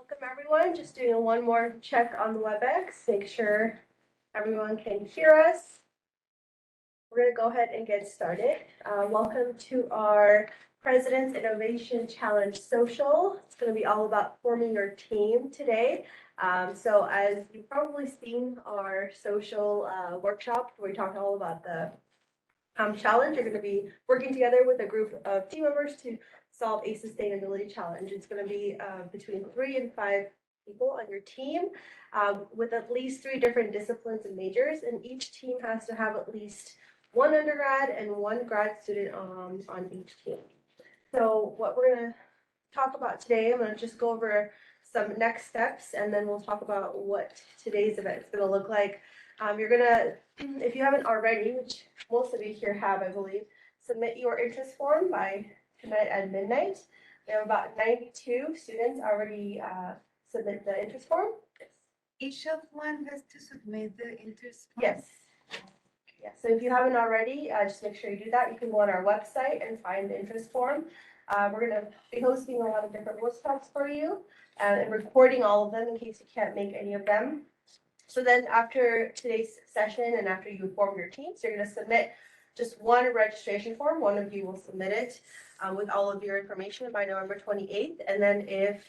Welcome everyone. Just doing one more check on the WebEx, make sure everyone can hear us. We're going to go ahead and get started. Welcome to our President's Innovation Challenge Social. It's going to be all about forming your team today. So as you've probably seen our social workshop where we talked all about the challenge, you're going to be working together with a group of team members to solve a sustainability challenge. It's going to be between 3 and 5 people on your team with at least 3 different disciplines and majors, and each team has to have at least 1 undergrad and 1 grad student on each team. So what we're going to talk about today, I'm going to just go over some next steps, and then we'll talk about what today's event is going to look like. You're going to, if you haven't already, which most of you here have, I believe, submit your interest form by tonight at midnight. We have about 92 students already submit the interest form. Each of one has to submit the interest form? Yes. Yeah, so if you haven't already, just make sure you do that. You can go on our website and find the interest form. We're going to be hosting a lot of different workshops for you and recording all of them in case you can't make any of them. So then after today's session and after you form your teams, you're going to submit just 1 registration form. One of you will submit it with all of your information by November 28th. And then if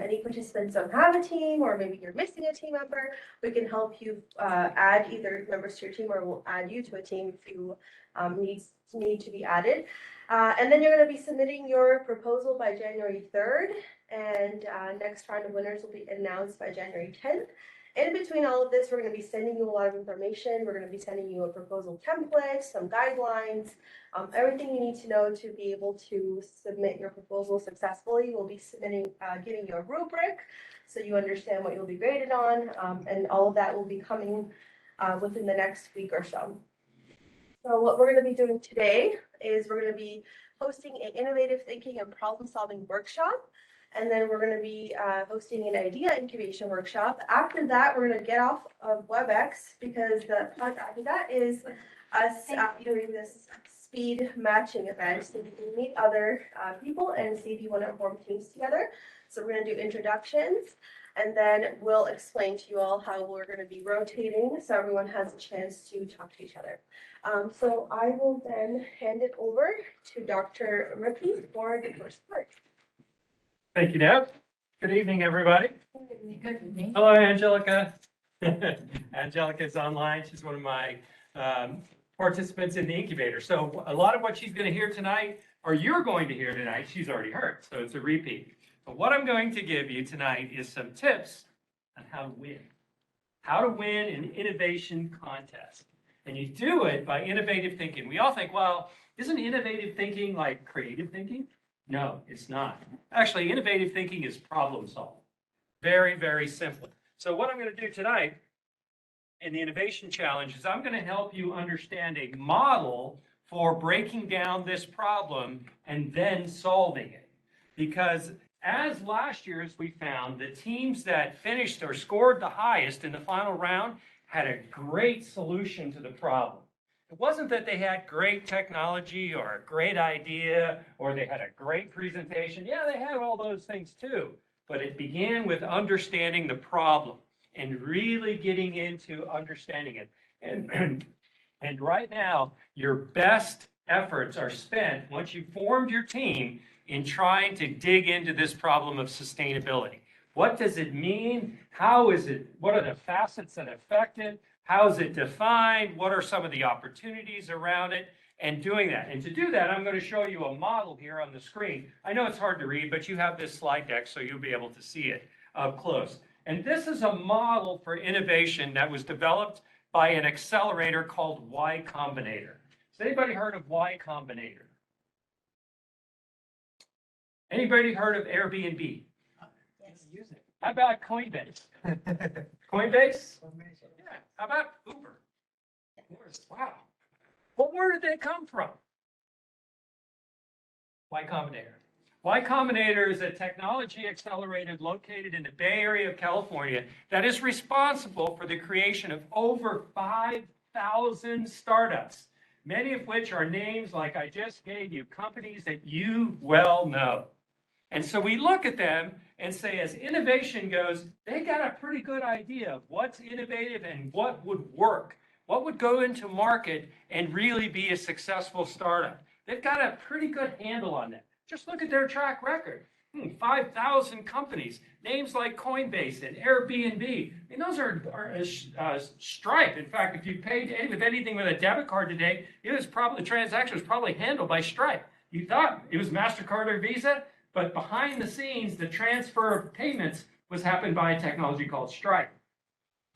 any participants don't have a team, or maybe you're missing a team member, we can help you add either members to your team, or we'll add you to a team if you need to be added. And then you're going to be submitting your proposal by January 3rd. And next round of winners will be announced by January 10th. In between all of this, we're going to be sending you a lot of information. We're going to be sending you a proposal template, some guidelines, everything you need to know to be able to submit your proposal successfully. We'll be giving you a rubric so you understand what you'll be graded on, and all of that will be coming within the next week or so. So what we're going to be doing today is we're going to be hosting an innovative thinking and problem solving workshop. And then we're going to be hosting an idea incubation workshop. After that, we're going to get off of WebEx because the part after that is us doing this speed matching event. So you can meet other people and see if you want to form teams together. So we're going to do introductions, and then we'll explain to you all how we're going to be rotating so everyone has a chance to talk to each other. So I will then hand it over to Dr. Rippee for the first part. Thank you, Deb. Good evening, everybody. Good evening. Hello, Angelica. Angelica is online. She's one of my participants in the incubator. So a lot of what she's going to hear tonight, or you're going to hear tonight, she's already heard. So it's a repeat. But what I'm going to give you tonight is some tips on how to win. How to win an innovation contest. And you do it by innovative thinking. We all think, well, isn't innovative thinking like creative thinking? No, it's not. Actually, innovative thinking is problem solving. Very, very simple. So what I'm going to do tonight in the innovation challenge is I'm going to help you understand a model for breaking down this problem and then solving it. Because as last year, as we found, the teams that finished or scored the highest in the final round had a great solution to the problem. It wasn't that they had great technology or a great idea or they had a great presentation. Yeah, they had all those things too. But it began with understanding the problem and really getting into understanding it. And right now, your best efforts are spent once you've formed your team in trying to dig into this problem of sustainability. What does it mean? How is it? What are the facets that affect it? How is it defined? What are some of the opportunities around it? And doing that. And to do that, I'm going to show you a model here on the screen. I know it's hard to read, but you have this slide deck, so you'll be able to see it up close. And this is a model for innovation that was developed by an accelerator called Y Combinator. Has anybody heard of Y Combinator? Anybody heard of Airbnb? Yes. Use it. How about Coinbase? Coinbase? Yeah. How about Uber? Wow. Well, where did they come from? Y Combinator. Y Combinator is a technology accelerator located in the Bay Area of California that is responsible for the creation of over 5,000 startups, many of which are names like I just gave you, companies that you well know. And so we look at them and say, as innovation goes, they got a pretty good idea of what's innovative and what would work, what would go into market and really be a successful startup. They've got a pretty good handle on that. Just look at their track record. 5,000 companies, names like Coinbase and Airbnb. I mean, those are Stripe. In fact, if you paid with anything with a debit card today, the transaction was probably handled by Stripe. You thought it was MasterCard or Visa, but behind the scenes, the transfer of payments was happened by a technology called Stripe.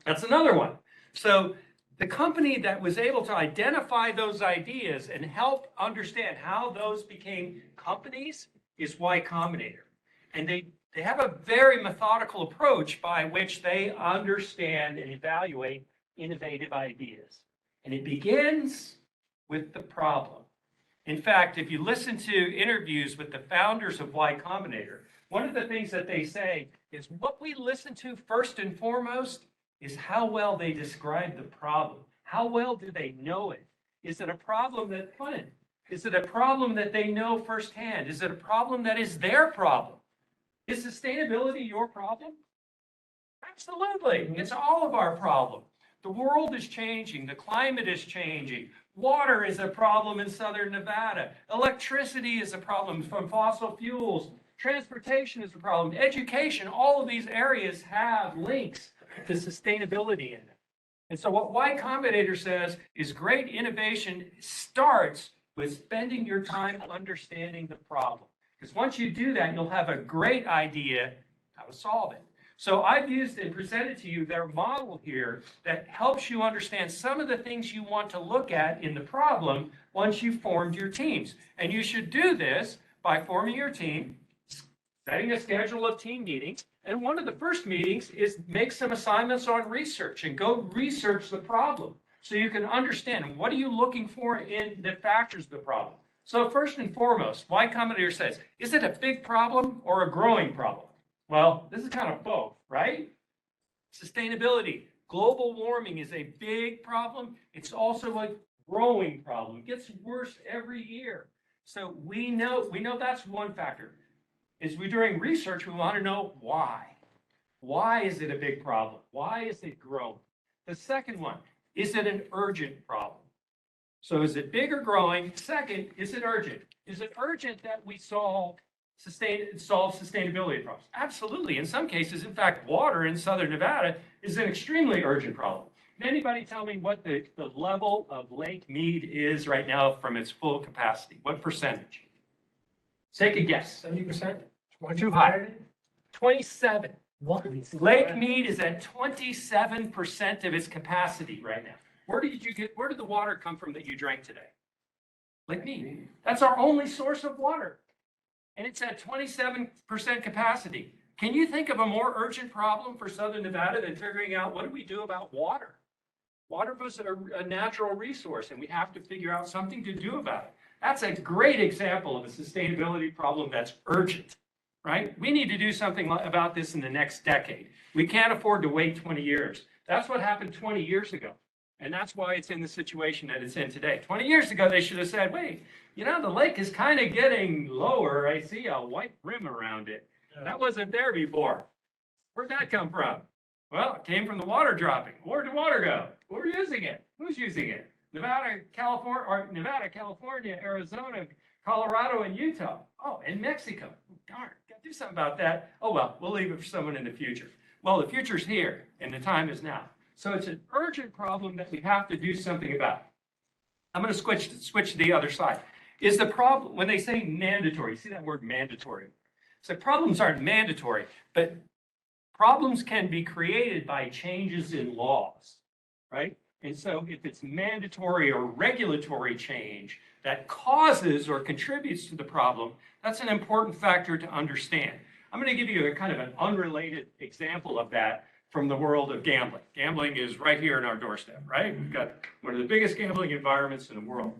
That's another one. So the company that was able to identify those ideas and help understand how those became companies is Y Combinator. And they have a very methodical approach by which they understand and evaluate innovative ideas. And it begins with the problem. In fact, if you listen to interviews with the founders of Y Combinator, one of the things that they say is what we listen to first and foremost is how well they describe the problem. How well do they know it? Is it a problem that's fun? Is it a problem that they know firsthand? Is it a problem that is their problem? Is sustainability your problem? Absolutely. It's all of our problem. The world is changing. The climate is changing. Water is a problem in southern Nevada. Electricity is a problem from fossil fuels. Transportation is a problem. Education, all of these areas have links to sustainability in it. And so what Y Combinator says is great innovation starts with spending your time understanding the problem. Because once you do that, you'll have a great idea how to solve it. So I've used and presented to you their model here that helps you understand some of the things you want to look at in the problem once you've formed your teams. And you should do this by forming your team, setting a schedule of team meetings. And one of the first meetings is make some assignments on research and go research the problem so you can understand what are you looking for in the factors of the problem. So first and foremost, Y Combinator says, is it a big problem or a growing problem? Well, this is kind of both, right? Sustainability. Global warming is a big problem. It's also a growing problem. It gets worse every year. So we know that's one factor. As we're doing research, we want to know why. Why is it a big problem? Why is it growing? The second one, is it an urgent problem? So is it big or growing? Second, is it urgent? Is it urgent that we solve sustainability problems? Absolutely. In some cases, in fact, water in southern Nevada is an extremely urgent problem. Can anybody tell me what the level of Lake Mead is right now from its full capacity? What percentage? Take a guess. 70%? Too high. 27. What? Lake Mead is at 27% of its capacity right now. Where did the water come from that you drank today? Lake Mead. That's our only source of water. And it's at 27% capacity. Can you think of a more urgent problem for southern Nevada than figuring out what do we do about water? Water was a natural resource, and we have to figure out something to do about it. That's a great example of a sustainability problem that's urgent, right? We need to do something about this in the next decade. We can't afford to wait 20 years. That's what happened 20 years ago. And that's why it's in the situation that it's in today. 20 years ago, they should have said, wait, the lake is kind of getting lower. I see a white rim around it. That wasn't there before. Where'd that come from? Well, it came from the water dropping. Where'd the water go? We're using it. Who's using it? Nevada, California, Arizona, Colorado, and Utah. Oh, and Mexico. Darn, got to do something about that. Oh, well, we'll leave it for someone in the future. Well, the future's here, and the time is now. So it's an urgent problem that we have to do something about. I'm going to switch to the other side. Is the problem, when they say mandatory, see that word mandatory? So problems aren't mandatory, but problems can be created by changes in laws, right? And so if it's mandatory or regulatory change that causes or contributes to the problem, that's an important factor to understand. I'm going to give you a kind of an unrelated example of that from the world of gambling. Gambling is right here in our doorstep, right? We've got one of the biggest gambling environments in the world.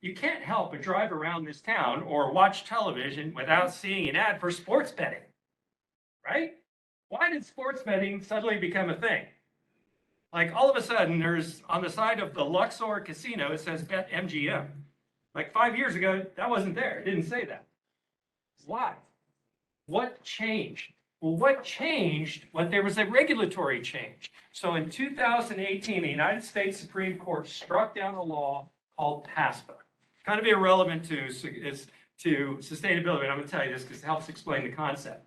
You can't help but drive around this town or watch television without seeing an ad for sports betting, right? Why did sports betting suddenly become a thing? Like all of a sudden, there's on the side of the Luxor Casino, it says Bet MGM. Like 5 years ago, that wasn't there. It didn't say that. Why? What changed? Well, what changed? Well, there was a regulatory change. So in 2018, the United States Supreme Court struck down a law called PASPA. Kind of irrelevant to sustainability, and I'm going to tell you this because it helps explain the concept.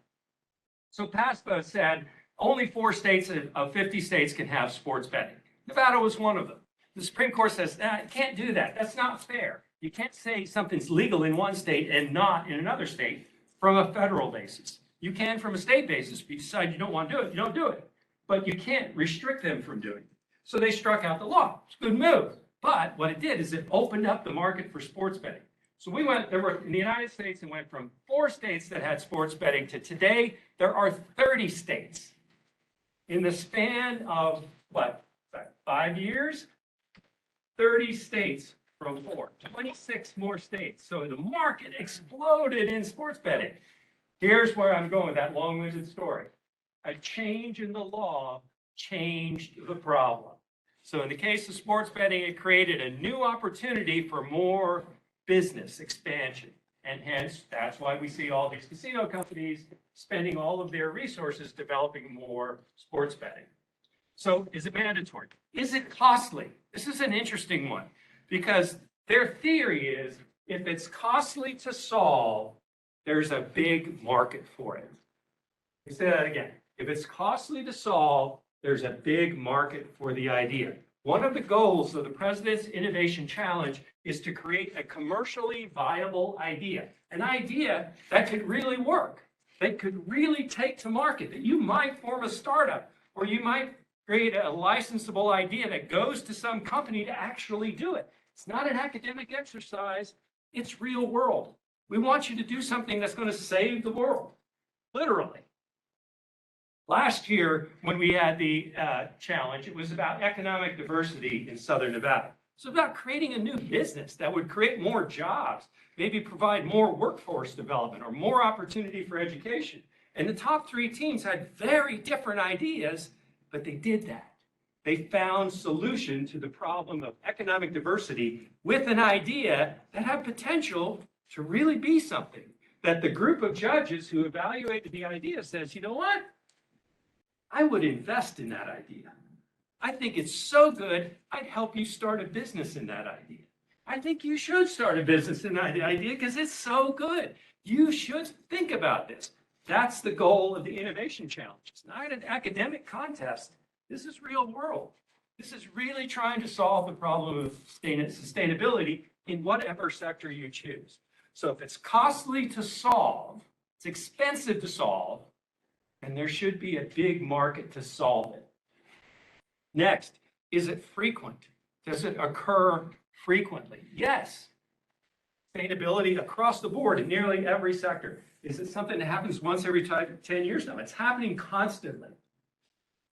So PASPA said only 4 states of 50 states can have sports betting. Nevada was one of them. The Supreme Court says, you can't do that. That's not fair. You can't say something's legal in one state and not in another state from a federal basis. You can from a state basis. If you decide you don't want to do it, you don't do it. But you can't restrict them from doing it. So they struck out the law. It's a good move. But what it did is it opened up the market for sports betting. So there were in the United States, it went from 4 states that had sports betting to today, there are 30 states. In the span of, 5 years? 30 states from 4, 26 more states. So the market exploded in sports betting. Here's where I'm going with that long-winded story. A change in the law changed the problem. So in the case of sports betting, it created a new opportunity for more business expansion. And hence, that's why we see all these casino companies spending all of their resources developing more sports betting. So is it mandatory? Is it costly? This is an interesting one because their theory is if it's costly to solve, there's a big market for it. Let me say that again. If it's costly to solve, there's a big market for the idea. One of the goals of the President's Innovation Challenge is to create a commercially viable idea, an idea that could really work, that could really take to market, that you might form a startup, or you might create a licensable idea that goes to some company to actually do it. It's not an academic exercise, it's real world. We want you to do something that's going to save the world, literally. Last year, when we had the challenge, it was about economic diversity in Southern Nevada. It's about creating a new business that would create more jobs, maybe provide more workforce development or more opportunity for education. And the top 3 teams had very different ideas, but they did that. They found solution to the problem of economic diversity with an idea that had potential to really be something. That the group of judges who evaluated the idea says, you know what? I would invest in that idea. I think it's so good, I'd help you start a business in that idea. I think you should start a business in that idea because it's so good. You should think about this. That's the goal of the Innovation Challenge. It's not an academic contest. This is real world. This is really trying to solve the problem of sustainability in whatever sector you choose. So if it's costly to solve, it's expensive to solve, and there should be a big market to solve it. Next, is it frequent? Does it occur frequently? Yes. Sustainability across the board in nearly every sector. Is it something that happens once every 10 years? No, it's happening constantly.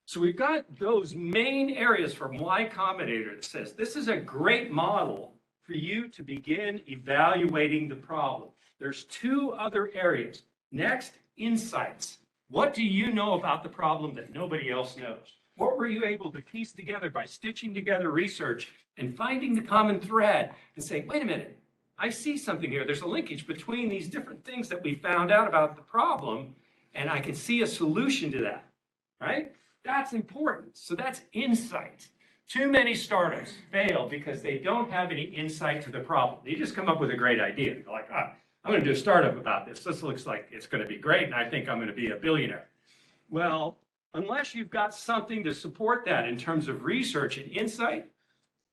So we've got those main areas from Y Combinator that says this is a great model for you to begin evaluating the problem. There's 2 other areas. Next, insights. What do you know about the problem that nobody else knows? What were you able to piece together by stitching together research and finding the common thread and saying, wait a minute, I see something here. There's a linkage between these different things that we found out about the problem, and I can see a solution to that, right? That's important. So that's insight. Too many startups fail because they don't have any insight to the problem. They just come up with a great idea. They're like, I'm going to do a startup about this. This looks like it's going to be great, and I think I'm going to be a billionaire. Well, unless you've got something to support that in terms of research and insight,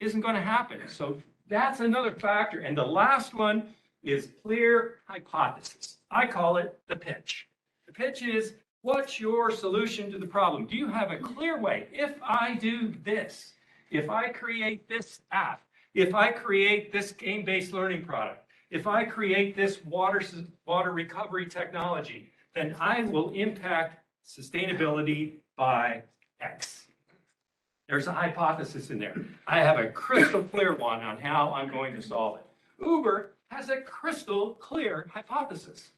isn't going to happen. So that's another factor. And the last one is clear hypothesis. I call it the pitch. The pitch is, what's your solution to the problem? Do you have a clear way? If I do this, if I create this app, if I create this game-based learning product, if I create this water recovery technology, then I will impact sustainability by X. There's a hypothesis in there. I have a crystal clear one on how I'm going to solve it. Uber has a crystal clear hypothesis.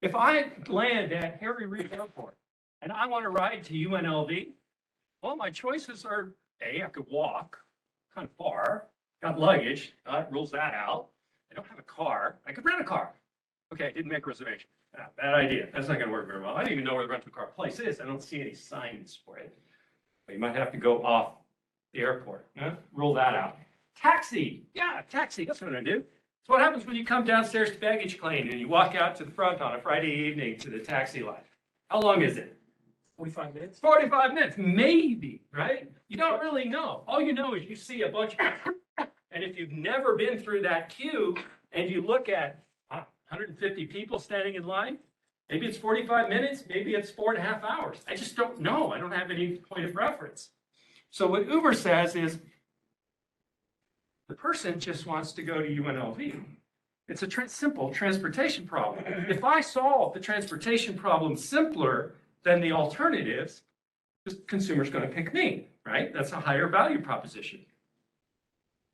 If I land at Harry Reid Airport and I want to ride to UNLV, well, my choices are A, I could walk kind of far, got luggage, rules that out. I don't have a car, I could rent a car. Okay, didn't make a reservation. Ah, bad idea. That's not gonna work very well. I don't even know where the rental car place is. I don't see any signs for it. But you might have to go off the airport. Rule that out. Taxi. Yeah, taxi. That's what I'm gonna do. So what happens when you come downstairs to baggage claim and you walk out to the front on a Friday evening to the taxi line? How long is it? 45 minutes. 45 minutes, maybe, right? You don't really know. All you know is you see a bunch of, and if you've never been through that queue and you look at 150 people standing in line, maybe it's 45 minutes, maybe it's 4.5 hours. I just don't know. I don't have any point of reference. So what Uber says is the person just wants to go to UNLV. It's a simple transportation problem. If I solve the transportation problem simpler than the alternatives, the consumer's going to pick me, right? That's a higher value proposition.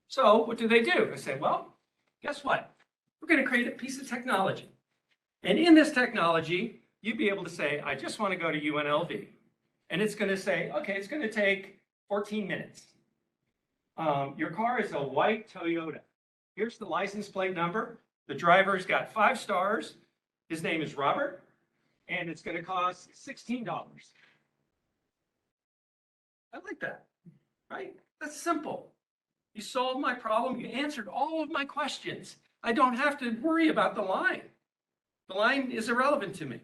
So what do? They say, well, guess what? We're going to create a piece of technology. And in this technology, you'd be able to say, I just want to go to UNLV. And it's going to say, okay, it's going to take 14 minutes. Your car is a white Toyota. Here's the license plate number. The driver's got 5 stars. His name is Robert. And it's going to cost $16. I like that, right? That's simple. You solved my problem. You answered all of my questions. I don't have to worry about the line. The line is irrelevant to me.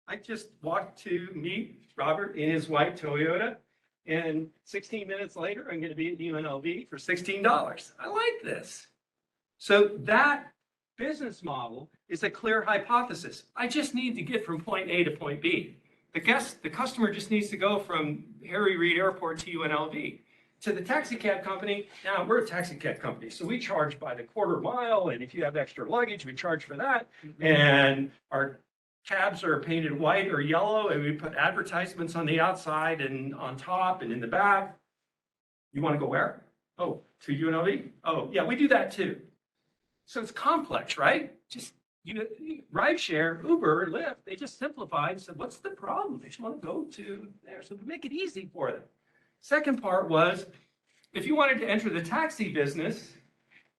I just walked to meet Robert in his white Toyota, and 16 minutes later, I'm going to be at UNLV for $16. I like this. So that business model is a clear hypothesis. I just need to get from point A to point B. The customer just needs to go from Harry Reid Airport to UNLV. To the taxi cab company, now we're a taxi cab company, so we charge by the quarter mile, and if you have extra luggage, we charge for that. And our cabs are painted white or yellow, and we put advertisements on the outside and on top and in the back. You want to go where? Oh, to UNLV? Oh, yeah, we do that too. So it's complex, right? Just rideshare, Uber, Lyft, they just simplified and said, what's the problem? They just want to go to there. So we make it easy for them. Second part was, if you wanted to enter the taxi business,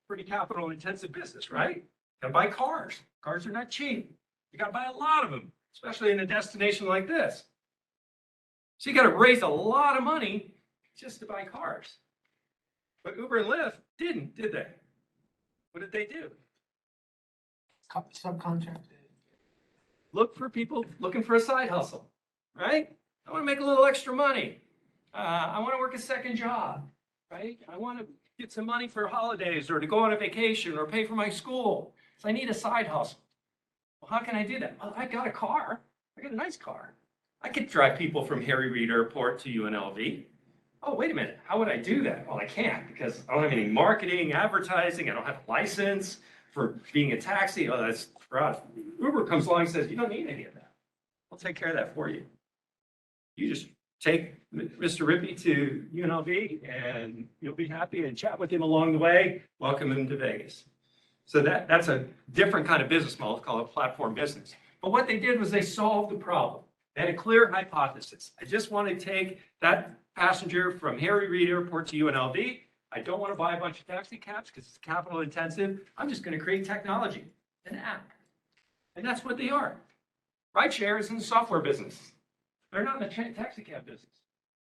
pretty capital intensive business, right? Got to buy cars. Cars are not cheap. You got to buy a lot of them, especially in a destination like this. So you got to raise a lot of money just to buy cars. But Uber and Lyft didn't, did they? What did they do? Subcontracted. Look for people looking for a side hustle, right? I want to make a little extra money. I want to work a second job, right? I want to get some money for holidays or to go on a vacation or pay for my school. So I need a side hustle. Well, how can I do that? Well, I got a car. I got a nice car. I could drive people from Harry Reid Airport to UNLV. Oh, wait a minute. How would I do that? Well, I can't because I don't have any marketing, advertising. I don't have a license for being a taxi. Oh, that's rough. Uber comes along and says, you don't need any of that. I'll take care of that for you. You just take Mr. Rippee to UNLV and you'll be happy and chat with him along the way. Welcome him to Vegas. So that's a different kind of business model called a platform business. But what they did was they solved the problem. They had a clear hypothesis. I just want to take that passenger from Harry Reid Airport to UNLV. I don't want to buy a bunch of taxi cabs because it's capital intensive. I'm just going to create technology, an app. And that's what they are. Rideshare is in the software business. They're not in the taxi cab business.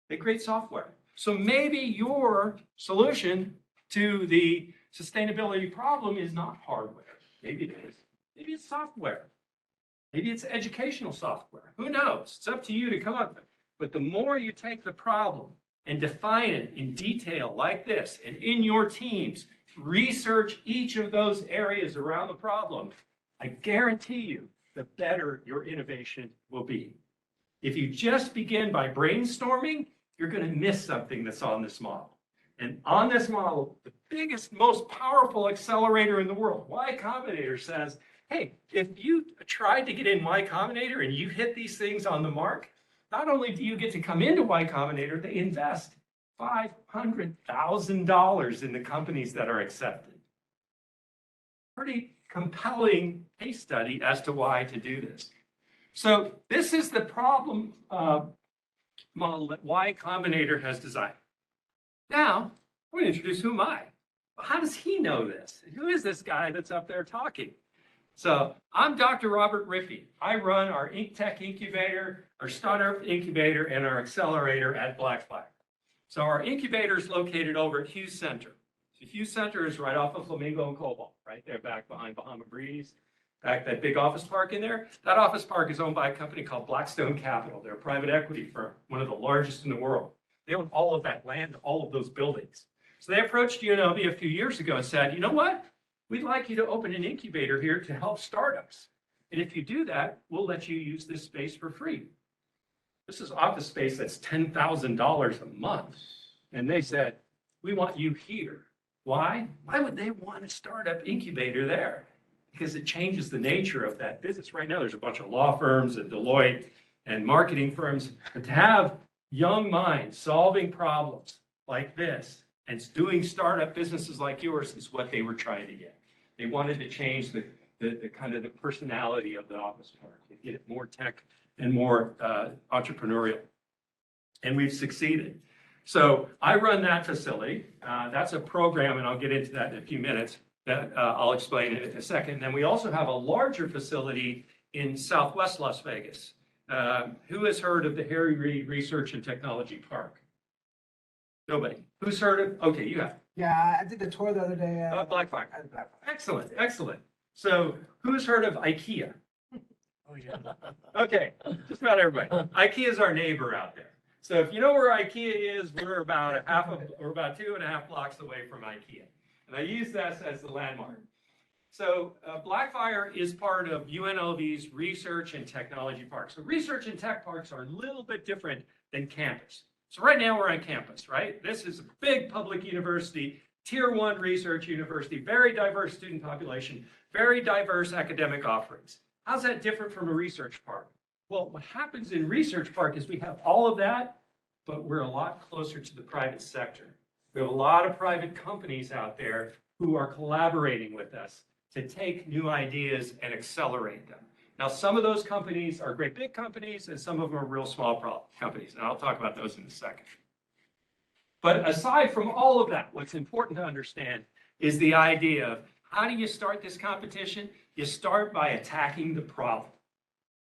They create software. So maybe your solution to the sustainability problem is not hardware. Maybe it is. Maybe it's software. Maybe it's educational software. Who knows? It's up to you to come up with it. But the more you take the problem and define it in detail like this, and in your teams, research each of those areas around the problem, I guarantee you, the better your innovation will be. If you just begin by brainstorming, you're going to miss something that's on this model. And on this model, the biggest, most powerful accelerator in the world, Y Combinator, says, hey, if you tried to get in Y Combinator and you hit these things on the mark, not only do you get to come into Y Combinator, they invest $500,000 in the companies that are accepted. Pretty compelling case study as to why to do this. So this is the problem model that Y Combinator has designed. Now, I'm going to introduce who am I? Well, how does he know this? Who is this guy that's up there talking? So I'm Dr. Robert Rippee. I run our Tech Incubator, our Startup Incubator, and our Accelerator at Blackfire. So our incubator is located over at Hughes Center. The Hughes Center is right off of Flamingo and Cobalt, right there back behind Bahama Breeze. Back that big office park in there. That office park is owned by a company called Blackstone Capital. They're a private equity firm, one of the largest in the world. They own all of that land, all of those buildings. So they approached UNLV a few years ago and said, you know what? We'd like you to open an incubator here to help startups. And if you do that, we'll let you use this space for free. This is office space that's $10,000 a month. And they said, we want you here. Why? Why would they want a startup incubator there? Because it changes the nature of that business. Right now, there's a bunch of law firms and Deloitte and marketing firms. But to have young minds solving problems like this and doing startup businesses like yours is what they were trying to get. They wanted to change the kind of the personality of the office park, to get it more tech and more entrepreneurial. And we've succeeded. So I run that facility. That's a program, and I'll get into that in a few minutes. That I'll explain in a second. Then we also have a larger facility in Southwest Las Vegas. Who has heard of the Harry Reid Research and Technology Park? Nobody. Who's heard of? Okay, you have. Yeah, I did the tour the other day. Blackfire. At Blackfire. Excellent, excellent. So who's heard of IKEA? Oh, yeah. Okay, just about everybody. IKEA is our neighbor out there. So if you know where IKEA is, we're about about 2.5 blocks away from IKEA. And I use that as the landmark. So Blackfire is part of UNLV's Research and Technology Park. So research and tech parks are a little bit different than campus. So right now we're on campus, right? This is a big public university, tier 1 research university, very diverse student population, very diverse academic offerings. How's that different from a research park? Well, what happens in research park is we have all of that, but we're a lot closer to the private sector. We have a lot of private companies out there who are collaborating with us to take new ideas and accelerate them. Now, some of those companies are great big companies, and some of them are real small companies, and I'll talk about those in a second. But aside from all of that, what's important to understand is the idea of how do you start this competition? You start by attacking the problem.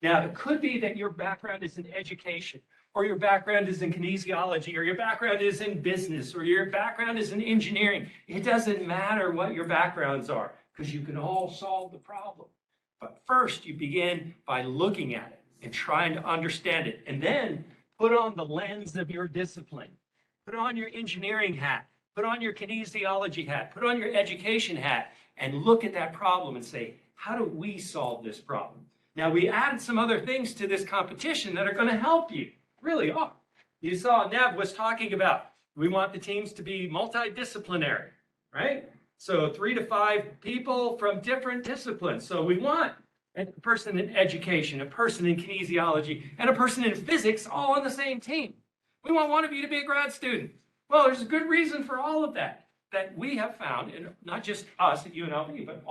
Now, it could be that your background is in education, or your background is in kinesiology, or your background is in business, or your background is in engineering. It doesn't matter what your backgrounds are, because you can all solve the problem. But first, you begin by looking at it and trying to understand it, and then put on the lens of your discipline. Put on your engineering hat, put on your kinesiology hat, put on your education hat, and look at that problem and say, how do we solve this problem? Now, we added some other things to this competition that are going to help you. Really are. You saw Nev was talking about, we want the teams to be multidisciplinary, right? So 3 to 5 people from different disciplines. So we want a person in education, a person in kinesiology, and a person in physics all on the same team. We want one of you to be a grad student. Well, there's a good reason for all of that we have found, and not just us at UNLV, but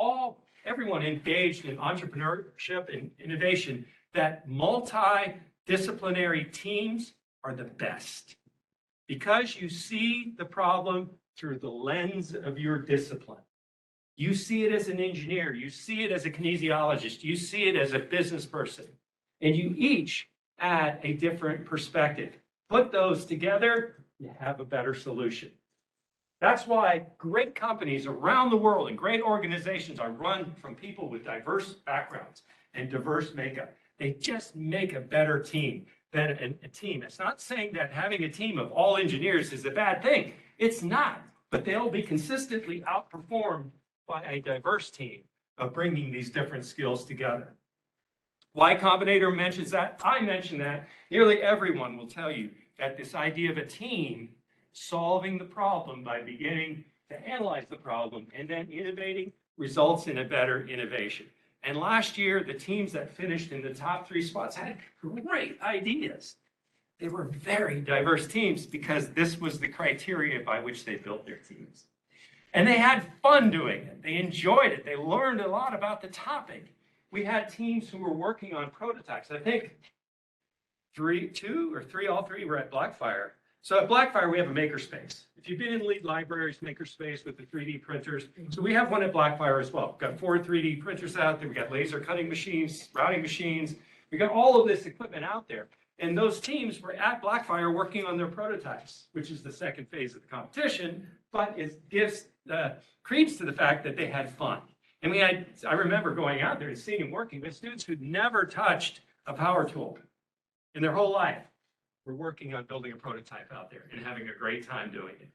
everyone engaged in entrepreneurship and innovation, that multidisciplinary teams are the best. Because you see the problem through the lens of your discipline. You see it as an engineer, you see it as a kinesiologist, you see it as a business person, and you each add a different perspective. Put those together, you have a better solution. That's why great companies around the world and great organizations are run from people with diverse backgrounds and diverse makeup. They just make a better team than a team. It's not saying that having a team of all engineers is a bad thing. It's not, but they'll be consistently outperformed by a diverse team of bringing these different skills together. Y Combinator mentions that. I mention that. Nearly everyone will tell you that this idea of a team solving the problem by beginning to analyze the problem and then innovating results in a better innovation. And last year, the teams that finished in the top 3 spots had great ideas. They were very diverse teams because this was the criteria by which they built their teams. And they had fun doing it. They enjoyed it. They learned a lot about the topic. We had teams who were working on prototypes. I think all three were at Blackfire. So at Blackfire, we have a makerspace. If you've been in Lead Libraries makerspace with the 3D printers, so we have one at Blackfire as well. We've got 4 3D printers out there. We've got laser cutting machines, routing machines. We got all of this equipment out there. And those teams were at Blackfire working on their prototypes, which is the second phase of the competition, but it gives credence to the fact that they had fun. And I remember going out there and seeing them working with students who'd never touched a power tool in their whole life. We're working on building a prototype out there and having a great time doing it.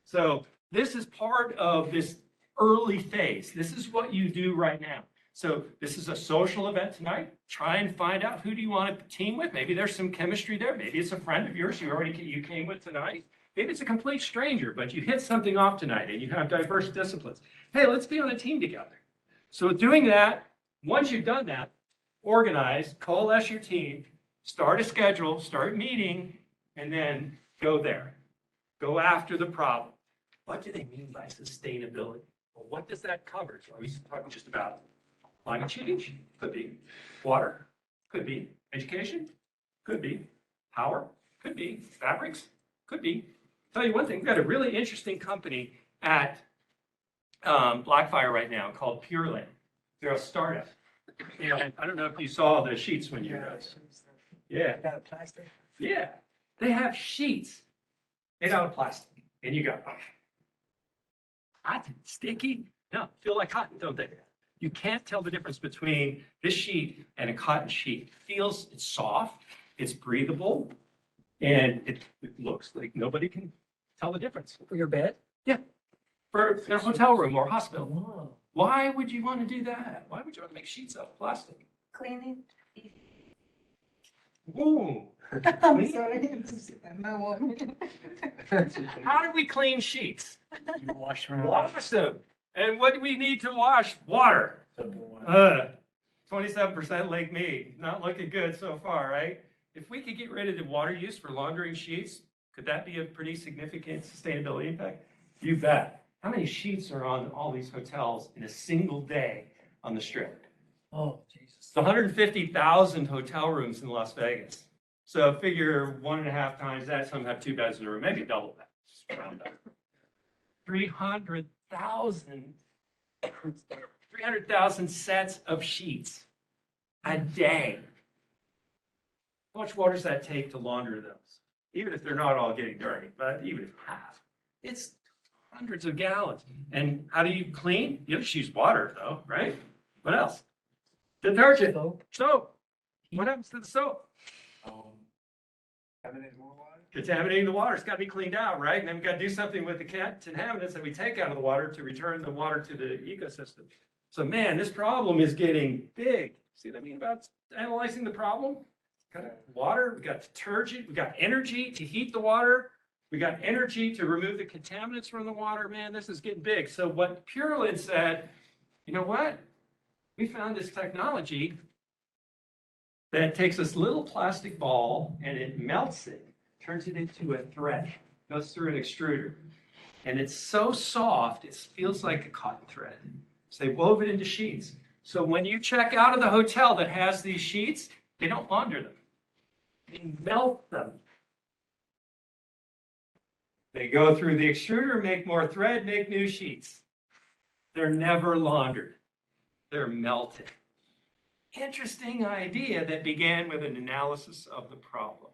So this is part of this early phase. This is what you do right now. So this is a social event tonight. Try and find out who do you want to team with. Maybe there's some chemistry there. Maybe it's a friend of yours you came with tonight. Maybe it's a complete stranger, but you hit something off tonight and you have diverse disciplines. Hey, let's be on a team together. So doing that, once you've done that, organize, coalesce your team, start a schedule, start meeting, and then go there. Go after the problem. What do they mean by sustainability? Well, what does that cover? Are we talking just about climate change? Could be. Water? Could be. Education? Could be. Power? Could be. Fabrics? Could be. Tell you one thing, we've got a really interesting company at Blackfire right now called Pureland. They're a startup. And I don't know if you saw the sheets when you were out. Yeah. Got a plastic? Yeah. They have sheets made out of plastic. And you go, oh, hot, sticky? No, feel like cotton, don't they? You can't tell the difference between this sheet and a cotton sheet. It's soft, it's breathable, and it looks like nobody can tell the difference. For your bed? Yeah. For a hotel room or hospital. Oh. Why would you want to do that? Why would you want to make sheets out of plastic? Cleaning. Ooh. I'm sorry. My woman. How do we clean sheets? You wash them. Wash them. And what do we need to wash? Water. 27% Lake Mead. Not looking good so far, right? If we could get rid of the water use for laundering sheets, could that be a pretty significant sustainability impact? You bet. How many sheets are on all these hotels in a single day on the Strip? Oh, Jesus. It's 150,000 hotel rooms in Las Vegas. So figure 1.5 times that. Some have 2 beds in a room, maybe double that. Just round up. 300,000 sets of sheets a day. How much water does that take to launder those? Even if they're not all getting dirty, but even if half, it's hundreds of gallons. And how do you clean? You just use water though, right? What else? Detergent, soap. What happens to the soap? Contaminating the water. It's got to be cleaned out, right? And then we've got to do something with the contaminants that we take out of the water to return the water to the ecosystem. So man, this problem is getting big. See what I mean about analyzing the problem? Got water, we got detergent, we got energy to heat the water, we got energy to remove the contaminants from the water. Man, this is getting big. So what Pureland said, you know what? We found this technology that takes this little plastic ball and it melts it, turns it into a thread, goes through an extruder. And it's so soft, it feels like a cotton thread. So they wove it into sheets. So when you check out of the hotel that has these sheets, they don't launder them. They melt them. They go through the extruder, make more thread, make new sheets. They're never laundered. They're melted. Interesting idea that began with an analysis of the problem.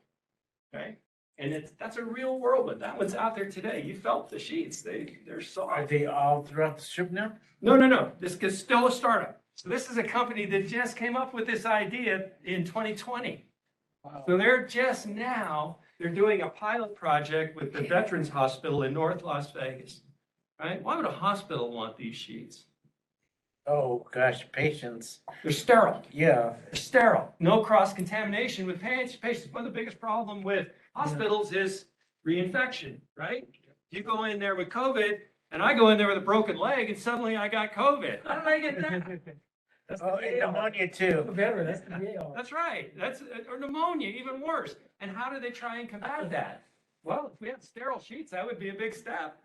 Okay? And that's a real world one. That one's out there today. You felt the sheets. They're soft. Are they all throughout the Strip now? No. This is still a startup. So this is a company that just came up with this idea in 2020. Wow. So they're doing a pilot project with the Veterans Hospital in North Las Vegas. Right? Why would a hospital want these sheets? Oh, gosh, patients. They're sterile. Yeah. They're sterile. No cross-contamination with patients. One of the biggest problem with hospitals is reinfection, right? You go in there with COVID, and I go in there with a broken leg, and suddenly I got COVID. How did I get that? That's the And deal. pneumonia too. That's right. Or pneumonia, even worse. And how do they try and combat that? Well, if we had sterile sheets, that would be a big step.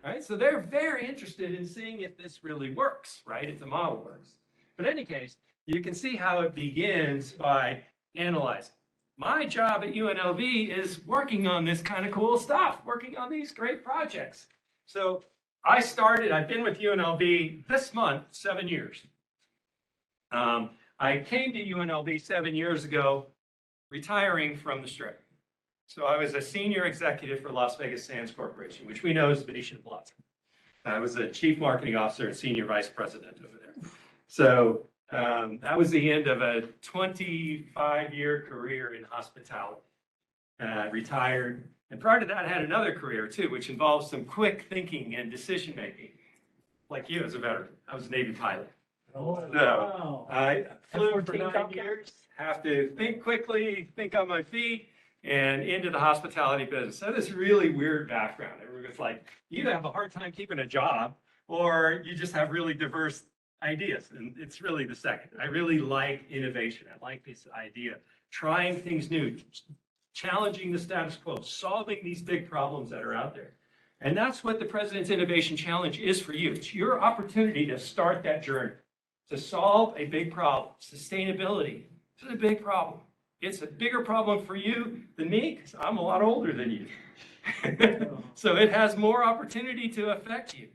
Right? So they're very interested in seeing if this really works, right? If the model works. But in any case, you can see how it begins by analyzing. My job at UNLV is working on this kind of cool stuff, working on these great projects. So I've been with UNLV this month, 7 years. I came to UNLV 7 years ago, retiring from the Strip. So I was a senior executive for Las Vegas Sands Corporation, which we know is Venetian Plaza. I was a chief marketing officer and senior vice president over there. So that was the end of a 25-year career in hospitality. Retired. And prior to that, I had another career too, which involves some quick thinking and decision making. Like you as a veteran, I was a Navy pilot. Oh, So wow. I flew for F-14 9 Falcon? years, have to think quickly, think on my feet, and into the hospitality business. So this really weird background. Everyone's like, you have a hard time keeping a job, or you just have really diverse ideas. And it's really the second. I really like innovation. I like this idea, trying things new, challenging the status quo, solving these big problems that are out there. And that's what the President's Innovation Challenge is for you. It's your opportunity to start that journey, to solve a big problem. Sustainability is a big problem. It's a bigger problem for you than me, because I'm a lot older than you. So it has more opportunity to affect you.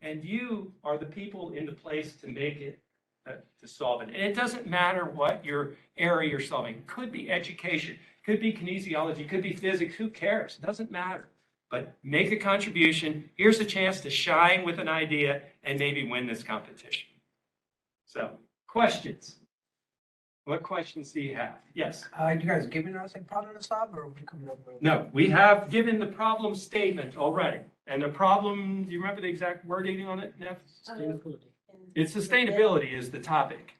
And you are the people in the place to make it, to solve it. And it doesn't matter what your area you're solving. It could be education, could be kinesiology, could be physics, who cares? It doesn't matter. But make a contribution. Here's a chance to shine with an idea and maybe win this competition. So, questions? What questions do you have? Yes? You guys giving us a problem to solve, or are we coming up with? No, we have given the problem statement already. And the problem, do you remember the exact wording on it, Neff? Sustainability. It's sustainability is the topic.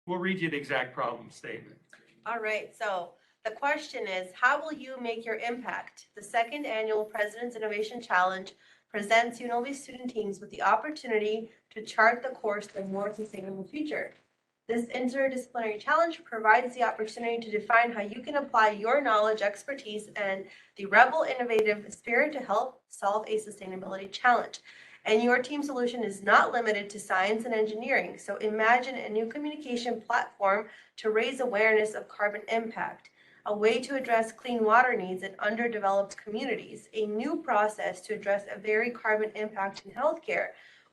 We'll read you the exact problem statement. All right, so the question is, how will you make your impact? The second annual President's Innovation Challenge presents UNLV student teams with the opportunity to chart the course to a more sustainable future. This interdisciplinary challenge provides the opportunity to define how you can apply your knowledge, expertise, and the rebel innovative spirit to help solve a sustainability challenge. And your team solution is not limited to science and engineering. So imagine a new communication platform to raise awareness of carbon impact, a way to address clean water needs in underdeveloped communities, a new process to address a very carbon impact in healthcare,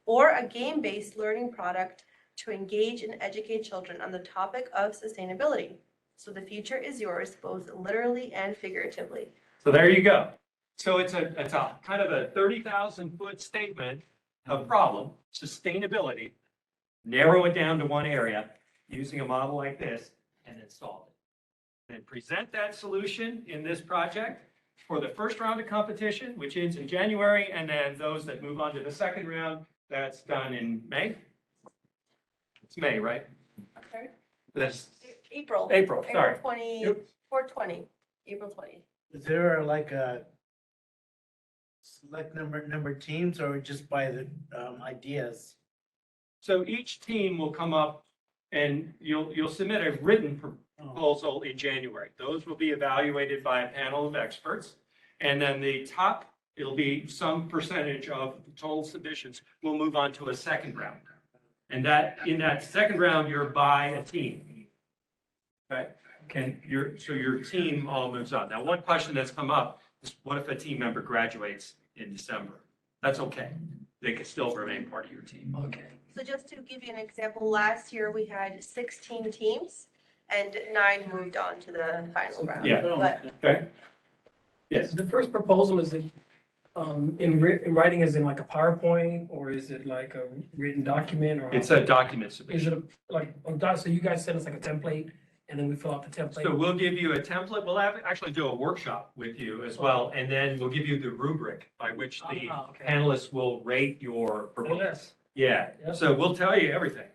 or a game-based learning product to engage and educate children on the topic of sustainability. So the future is yours, both literally and figuratively. So there you go. So it's a kind of a 30,000-foot statement of problem, sustainability, narrow it down to one area using a model like this, and then solve it. And present that solution in this project for the first round of competition, which ends in January, and then those that move on to the second round, that's done in May. It's May, right? Okay. That's April. April, sorry. April 20, 4/20, April 20. Is there like a select number teams or just by the ideas? So each team will come up and you'll submit a written proposal in January. Those will be evaluated by a panel of experts. And then the top, it'll be some percentage of the total submissions will move on to a second round. And that in that second round, you're by a team. Okay? So your team all moves on. Now, one question that's come up is what if a team member graduates in December? That's okay. They can still remain part of your team. Okay. So just to give you an example, last year we had 16 teams and 9 moved on to the final round. Yeah. But Okay? Yes. The first proposal, is it in writing, is it like a PowerPoint, or is it like a written document, or? It's a document Is submission. it so you guys send us like a template, and then we fill out the template? So we'll give you a template. We'll actually do a workshop with you as well. And then we'll give you the rubric by which the Okay. panelists will rate your proposal. Yes. Yeah, Yeah. so we'll tell you everything.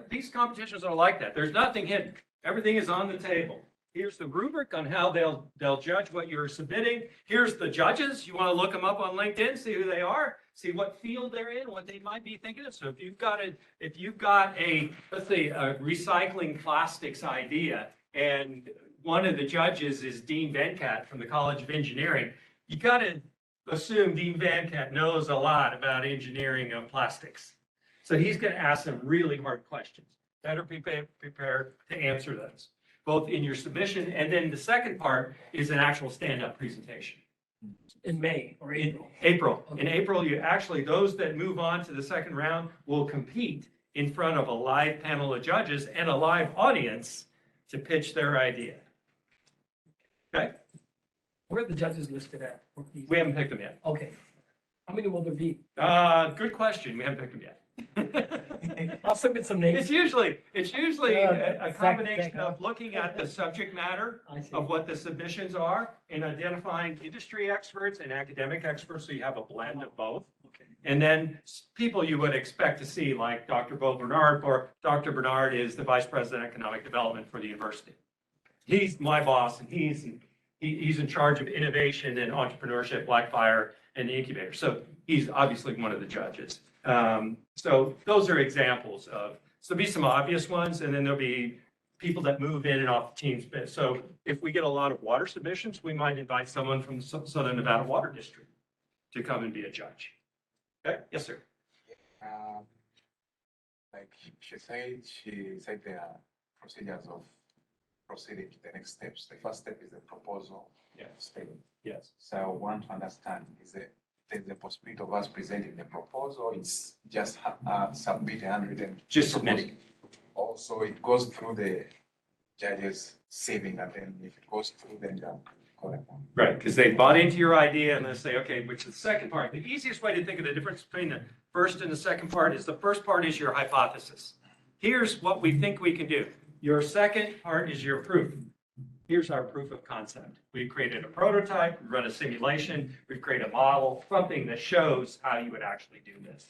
These competitions are like that. There's nothing hidden. Everything is on the table. Here's the rubric on how they'll judge what you're submitting. Here's the judges. You want to look them up on LinkedIn, see who they are, see what field they're in, what they might be thinking of. So if you've got a, let's say, a recycling plastics idea, and one of the judges is Dean Venkat from the College of Engineering, you got to assume Dean Venkat knows a lot about engineering of plastics. So he's going to ask some really hard questions. Better be prepared to answer those. both in your submission, and then the second part is an actual stand-up presentation. In May or In April? April. In Okay. April, you actually, those that move on to the second round will compete in front of a live panel of judges and a live audience to pitch their idea. Okay? Where are the judges listed at? We haven't picked them yet. Okay. How many will there be? Good question. We haven't picked them yet. I'll submit some names. It's usually a Zach- combination Zach, of looking at the subject matter I see. of what the submissions are and identifying industry experts and academic experts, so you have a blend of both. Okay. And then people you would expect to see, like Dr. Bo Bernard, or Dr. Bernard is the Vice President of Economic Development for the university. He's my boss, and he's in charge of innovation and entrepreneurship, Blackfire, and the incubator. So he's obviously one of the judges. So those are examples of, so there'll be some obvious ones, and then there'll be people that move in and off the teams. So if we get a lot of water submissions, we might invite someone from the Southern Nevada Water District to come and be a judge. Okay, yes, sir. Like she said there are procedures of proceeding to the next steps. The first step is the proposal stage. Yes. So I want to understand, there's a possibility of us presenting the proposal, it's just submit a handwritten. Just submitting. Also, it goes through the judges saving, and then if it goes through, then they're correct. Right, because they bought into your idea and they say, okay, which is the second part. The easiest way to think of the difference between the first and the second part is the first part is your hypothesis. Here's what we think we can do. Your second part is your proof. Here's our proof of concept. We've created a prototype, we've run a simulation, we've created a model, something that shows how you would actually do this.